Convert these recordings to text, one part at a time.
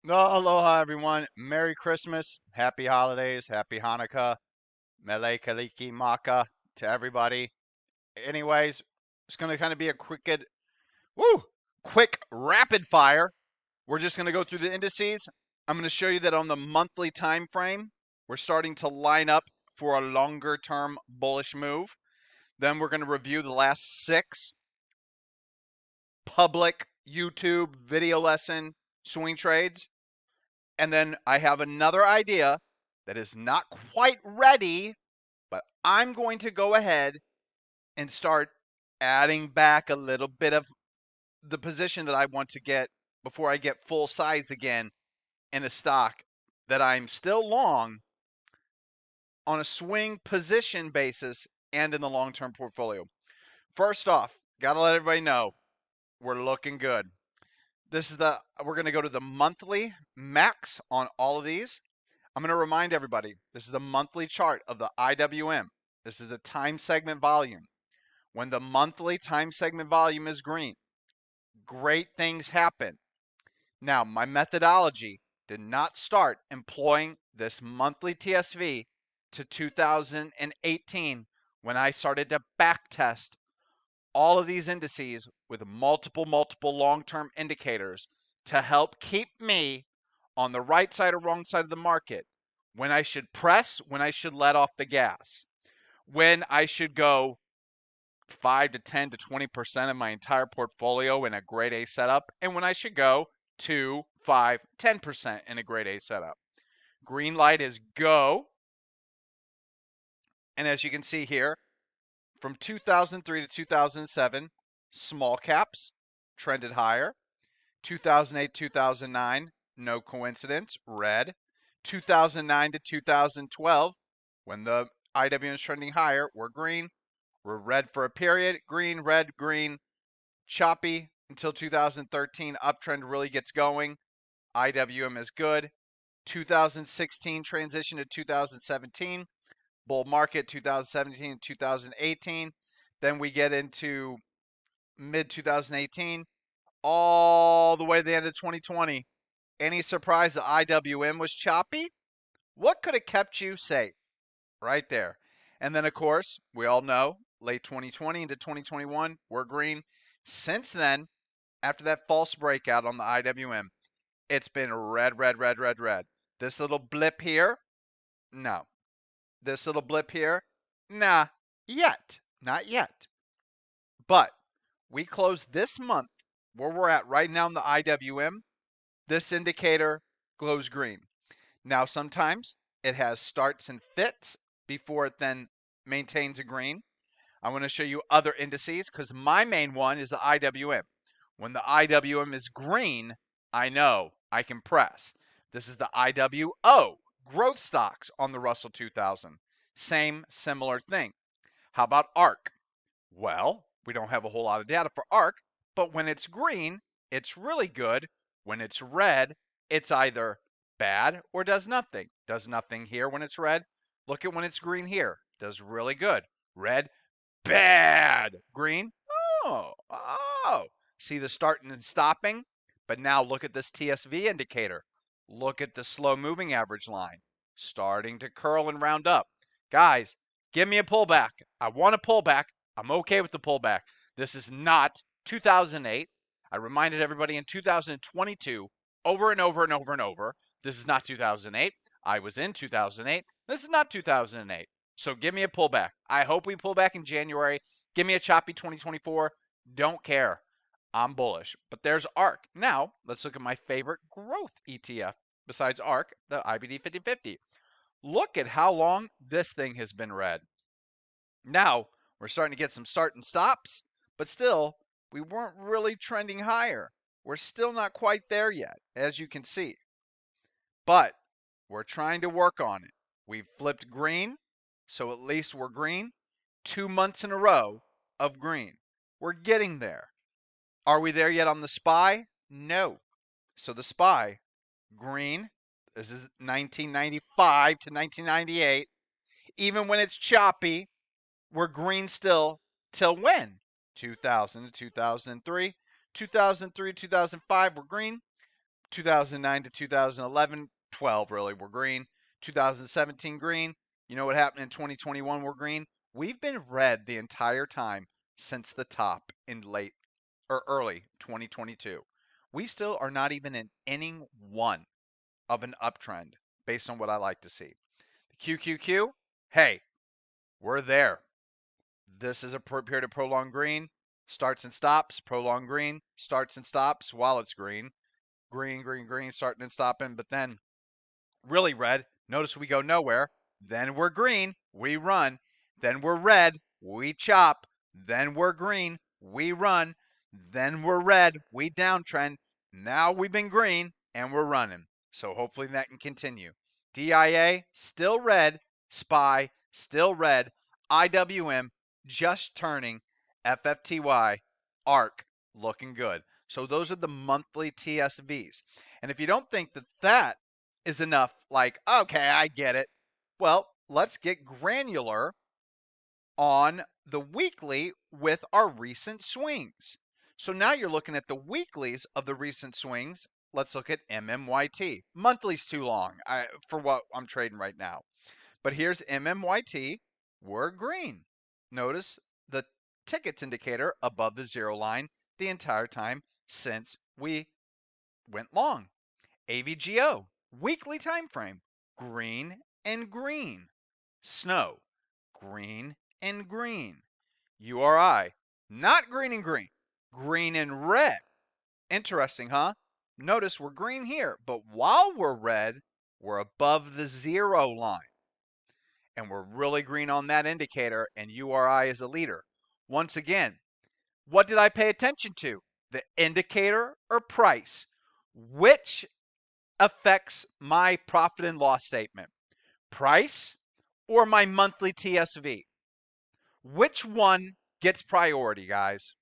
No, aloha, everyone. Merry Christmas, Happy Holidays, Happy Hanukkah, Mele Kalikimaka to everybody. Anyways, it's going to kind of be a quick rapid fire. We're just going to go through the indices. I'm going to show you that on the monthly time frame, we're starting to line up for a longer term bullish move. Then we're going to review the last 6 public YouTube video lesson swing trades. And then I have another idea that is not quite ready, but I'm going to go ahead and start adding back a little bit of the position that I want to get before I get full size again in a stock that I'm still long on a swing position basis and in the long-term portfolio. First off, got to let everybody know we're looking good. We're going to go to the monthly max on all of these. I'm going to remind everybody, this is the monthly chart of the IWM. This is the time segment volume. When the monthly time segment volume is green, great things happen. Now, my methodology did not start employing this monthly TSV to 2018 when I started to backtest all of these indices with multiple long-term indicators to help keep me on the right side or wrong side of the market, when I should press, when I should let off the gas, when I should go 5 to 10 to 20% of my entire portfolio in a grade A setup, and when I should go 2, 5, 10% in a grade A setup. Green light is go. And as you can see here, from 2003 to 2007, small caps trended higher. 2008, 2009, no coincidence, red. 2009 to 2012, when the IWM is trending higher, we're green. We're red for a period, green, red, green, choppy until 2013. Uptrend really gets going. IWM is good. 2016 transition to 2017. Bull market 2017 to 2018. Then we get into mid 2018 all the way to the end of 2020. Any surprise that IWM was choppy? What could have kept you safe? Right there. And then, of course, we all know late 2020 into 2021, we're green. Since then, after that false breakout on the IWM, it's been red, red, red, red, red. This little blip here, no. This little blip here, nah, yet. Not yet. But we closed this month where we're at right now in the IWM. This indicator glows green. Now, sometimes it has starts and fits before it then maintains a green. I want to show you other indices because my main one is the IWM. When the IWM is green, I know I can press. This is the IWO, growth stocks on the Russell 2000. Same, similar thing. How about ARK? Well, we don't have a whole lot of data for ARK, but when it's green, it's really good. When it's red, it's either bad or does nothing. Does nothing here when it's red. Look at when it's green here. Does really good. Red, bad. Green, oh. See the starting and stopping? But now look at this TSV indicator. Look at the slow moving average line. Starting to curl and round up. Guys, give me a pullback. I want a pullback. I'm okay with the pullback. This is not 2008. I reminded everybody in 2022 over and over and over and over. This is not 2008. I was in 2008. This is not 2008. So give me a pullback. I hope we pull back in January. Give me a choppy 2024. Don't care. I'm bullish. But there's ARK. Now, let's look at my favorite growth ETF besides ARK, the IBD 5050. Look at how long this thing has been red. Now, we're starting to get some start and stops, but still, we weren't really trending higher. We're still not quite there yet, as you can see. But we're trying to work on it. We've flipped green, so at least we're green. 2 months in a row of green. We're getting there. Are we there yet on the SPY? No. So the SPY, green. This is 1995 to 1998. Even when it's choppy, we're green still till when? 2000 to 2003. 2003 to 2005, we're green. 2009 to 2011, 12 really, we're green. 2017, green. You know what happened in 2021, we're green. We've been red the entire time since the top in late or early 2022. We still are not even in inning one of an uptrend based on what I like to see. The QQQ, hey, we're there. This is a period of prolonged green, starts and stops, prolonged green, starts and stops while it's green. Green, green, green, starting and stopping, but then really red. Notice we go nowhere. Then we're green, we run. Then we're red, we chop. Then we're green, we run. Then we're red, we downtrend. Now we've been green and we're running. So hopefully that can continue. DIA, still red. SPY, still red. IWM, just turning. FFTY, ARC, looking good. So those are the monthly TSVs. And if you don't think that that is enough, like, okay, I get it. Well, let's get granular on the weekly with our recent swings. So now you're looking at the weeklies of the recent swings. Let's look at MMYT. Monthly's too long for what I'm trading right now. But here's MMYT. We're green. Notice the tickets indicator above the zero line the entire time since we went long. AVGO, weekly time frame, green and green. Snow, green and green. URI, not green and green, green and red. Interesting, huh? Notice we're green here, but while we're red, we're above the zero line. And we're really green on that indicator, and URI is a leader. Once again, what did I pay attention to? The indicator or price? Which affects my profit and loss statement? Price or my monthly TSV? Which one gets priority, guys?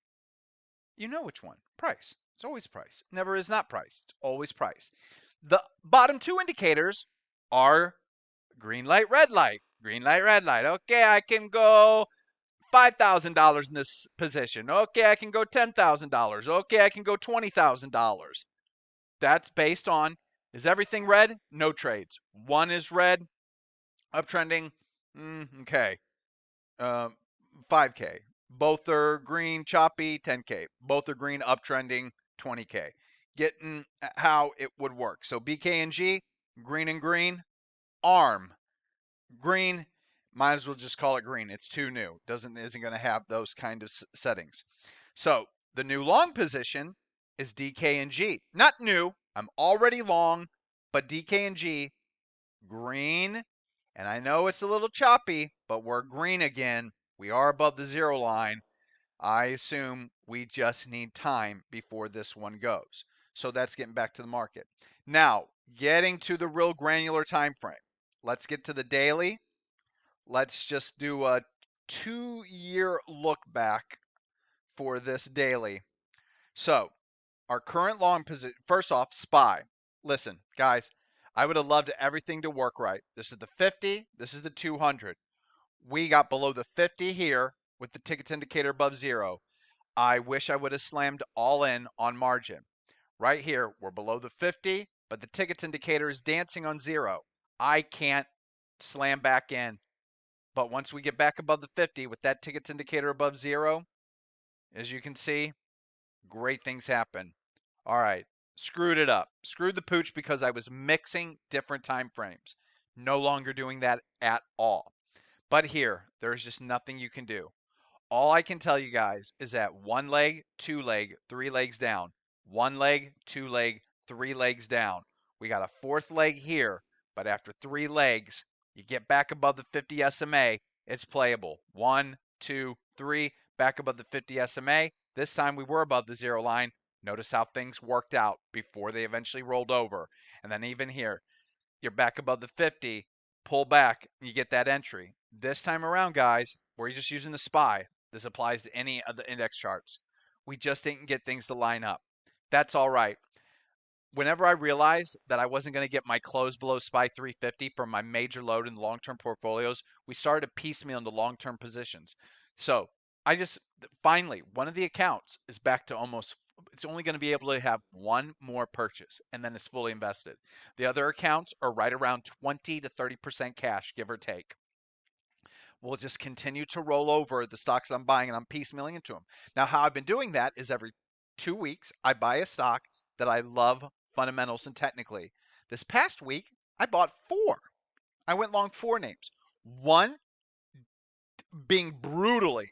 You know which one. Price. It's always price. Never is not price. It's always price. The bottom two indicators are green light, red light. Green light, red light. Okay, I can go $5,000 in this position. Okay, I can go $10,000. Okay, I can go $20,000. That's based on, is everything red? No trades. One is red, uptrending, okay, 5K. Both are green, choppy, 10K. Both are green, uptrending, 20K. Getting how it would work. So BKNG, green and green. ARM, green. Might as well just call it green. It's too new. Isn't going to have those kind of settings. So the new long position is DKNG. Not new. I'm already long, but DKNG, green. And I know it's a little choppy, but we're green again. We are above the zero line. I assume we just need time before this one goes. So that's getting back to the market. Now, getting to the real granular time frame. Let's get to the daily. Let's just do a 2-year look back for this daily. So, our current long position, first off, SPY. Listen, guys, I would have loved everything to work right. This is the 50, this is the 200. We got below the 50 here with the tickets indicator above zero. I wish I would have slammed all in on margin. Right here, we're below the 50, but the tickets indicator is dancing on zero. I can't slam back in. But once we get back above the 50 with that tickets indicator above zero, as you can see, great things happen. All right, screwed it up. Screwed the pooch because I was mixing different time frames. No longer doing that at all. But here, there's just nothing you can do. All I can tell you guys is that one leg, two leg, three legs down. One leg, two leg, three legs down. We got a fourth leg here, but after three legs, you get back above the 50 SMA, it's playable. 1, 2, 3, back above the 50 SMA. This time we were above the zero line. Notice how things worked out before they eventually rolled over. And then even here, you're back above the 50, pull back, you get that entry. This time around, guys, we're just using the SPY. This applies to any of the index charts. We just didn't get things to line up. That's all right. Whenever I realized that I wasn't going to get my close below SPY 350 from my major load in the long-term portfolios, we started to piecemeal into long-term positions. So I just, finally, one of the accounts is back to almost it's only going to be able to have one more purchase, and then it's fully invested. The other accounts are right around 20 to 30% cash, give or take. We'll just continue to roll over the stocks I'm buying, and I'm piecemealing into them. Now, how I've been doing that is every 2 weeks, I buy a stock that I love fundamentals and technically. This past week, I bought four. I went long four names. One being brutally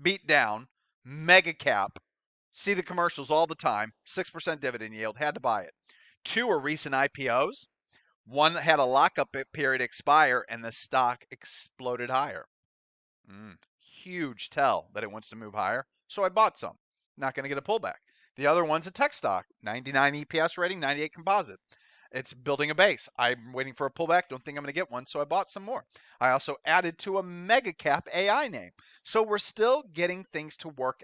beat down, mega cap. See the commercials all the time. 6% dividend yield. Had to buy it. Two are recent IPOs. One had a lockup period expire, and the stock exploded higher. Huge tell that it wants to move higher. So I bought some. Not going to get a pullback. The other one's a tech stock. 99 EPS rating, 98 composite. It's building a base. I'm waiting for a pullback. Don't think I'm going to get one, so I bought some more. I also added to a mega cap AI name. So we're still getting things to work,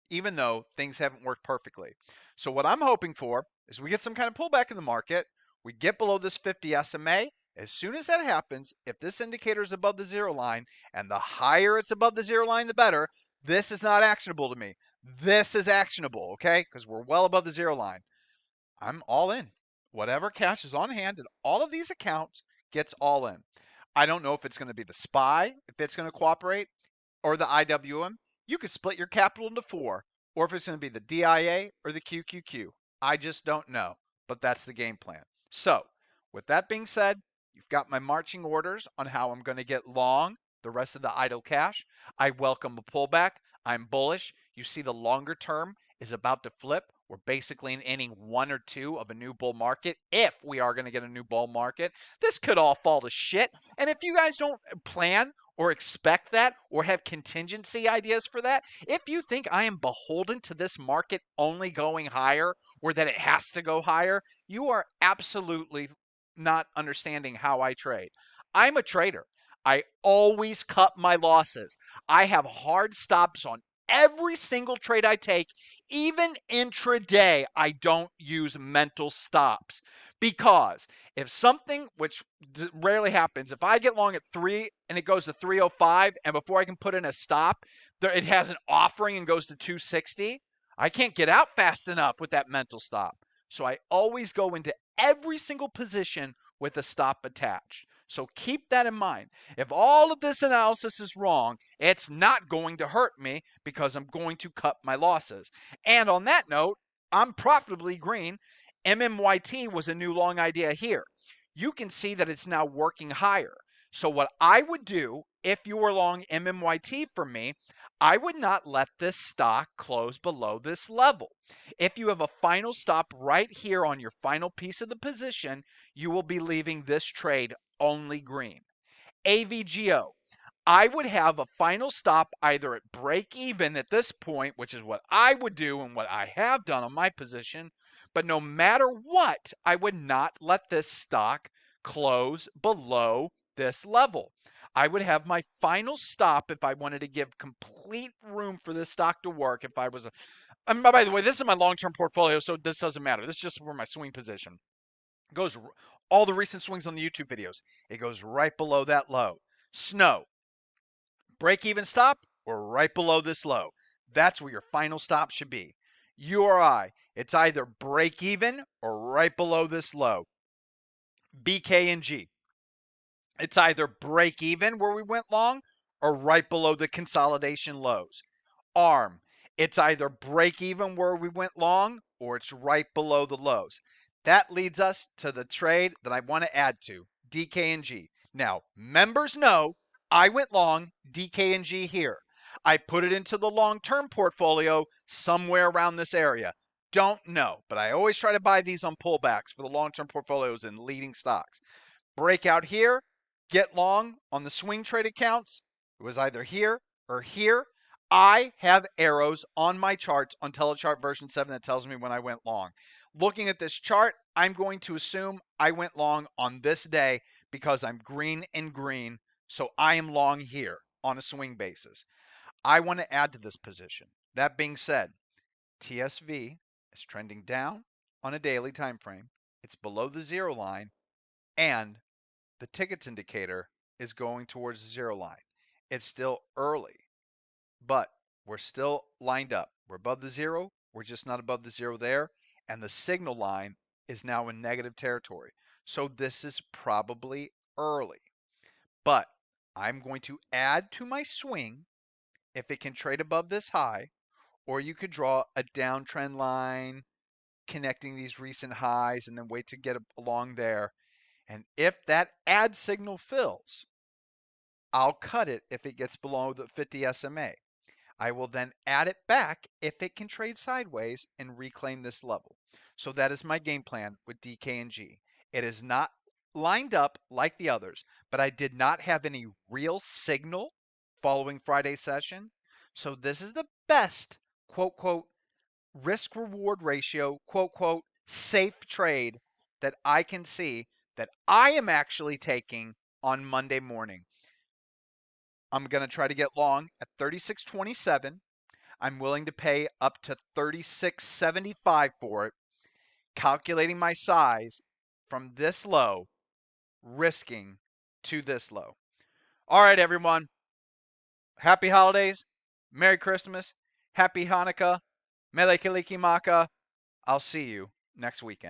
even though things haven't worked perfectly. So what I'm hoping for is we get some kind of pullback in the market. We get below this 50 SMA. As soon as that happens, if this indicator is above the zero line, and the higher it's above the zero line, the better. This is not actionable to me. This is actionable, okay? Because we're well above the zero line. I'm all in. Whatever cash is on hand in all of these accounts gets all in. I don't know if it's going to be the SPY, if it's going to cooperate, or the IWM. You could split your capital into four, or if it's going to be the DIA or the QQQ. I just don't know, but that's the game plan. So, with that being said, you've got my marching orders on how I'm going to get long the rest of the idle cash. I welcome a pullback. I'm bullish. You see the longer term is about to flip. We're basically in inning 1 or 2 of a new bull market. If we are going to get a new bull market, this could all fall to shit. And if you guys don't plan or expect that or have contingency ideas for that, if you think I am beholden to this market only going higher or that it has to go higher, you are absolutely not understanding how I trade. I'm a trader. I always cut my losses. I have hard stops on every single trade I take. Even intraday, I don't use mental stops because if something, which rarely happens, if I get long at 3 and it goes to 305 and before I can put in a stop, it has an offering and goes to 260, I can't get out fast enough with that mental stop. So I always go into every single position with a stop attached. So keep that in mind. If all of this analysis is wrong, it's not going to hurt me because I'm going to cut my losses. And on that note, I'm profitably green. MMYT was a new long idea here. You can see that it's now working higher. So what I would do if you were long MMYT for me, I would not let this stock close below this level. If you have a final stop right here on your final piece of the position, you will be leaving this trade only green. AVGO, I would have a final stop either at break even at this point, which is what I would do and what I have done on my position, but no matter what, I would not let this stock close below this level. I would have my final stop if I wanted to give complete room for this stock to work. If I was by the way, this is my long-term portfolio, so this doesn't matter. This is just for my swing position. It goes all the recent swings on the YouTube videos. It goes right below that low. Snow, break even stop or right below this low. That's where your final stop should be. URI, it's either break even or right below this low. BKNG, it's either break even where we went long or right below the consolidation lows. ARM, it's either break even where we went long or it's right below the lows. That leads us to the trade that I want to add to, DKNG. Now, members know I went long DKNG here. I put it into the long-term portfolio somewhere around this area. Don't know, but I always try to buy these on pullbacks for the long-term portfolios and leading stocks. Breakout here, get long on the swing trade accounts. It was either here or here. I have arrows on my charts on Telechart version 7 that tells me when I went long. Looking at this chart, I'm going to assume I went long on this day because I'm green and green, so I am long here on a swing basis. I want to add to this position. That being said, TSV is trending down on a daily time frame. It's below the zero line, and the tickets indicator is going towards the zero line. It's still early, but we're still lined up. We're above the zero, We're just not above the zero there. And the signal line is now in negative territory. So this is probably early. But I'm going to add to my swing if it can trade above this high, or you could draw a downtrend line connecting these recent highs and then wait to get along there. And if that add signal fills, I'll cut it if it gets below the 50 SMA. I will then add it back if it can trade sideways and reclaim this level. So that is my game plan with DKNG. It is not lined up like the others, but I did not have any real signal following Friday's session. So this is the best, quote, quote, risk reward ratio, quote, quote, safe trade that I can see that I am actually taking on Monday morning. I'm going to try to get long at 36.27. I'm willing to pay up to 36.75 for it, calculating my size from this low, risking to this low. All right, everyone. Happy holidays. Merry Christmas. Happy Hanukkah. Mele Kalikimaka. I'll see you next weekend.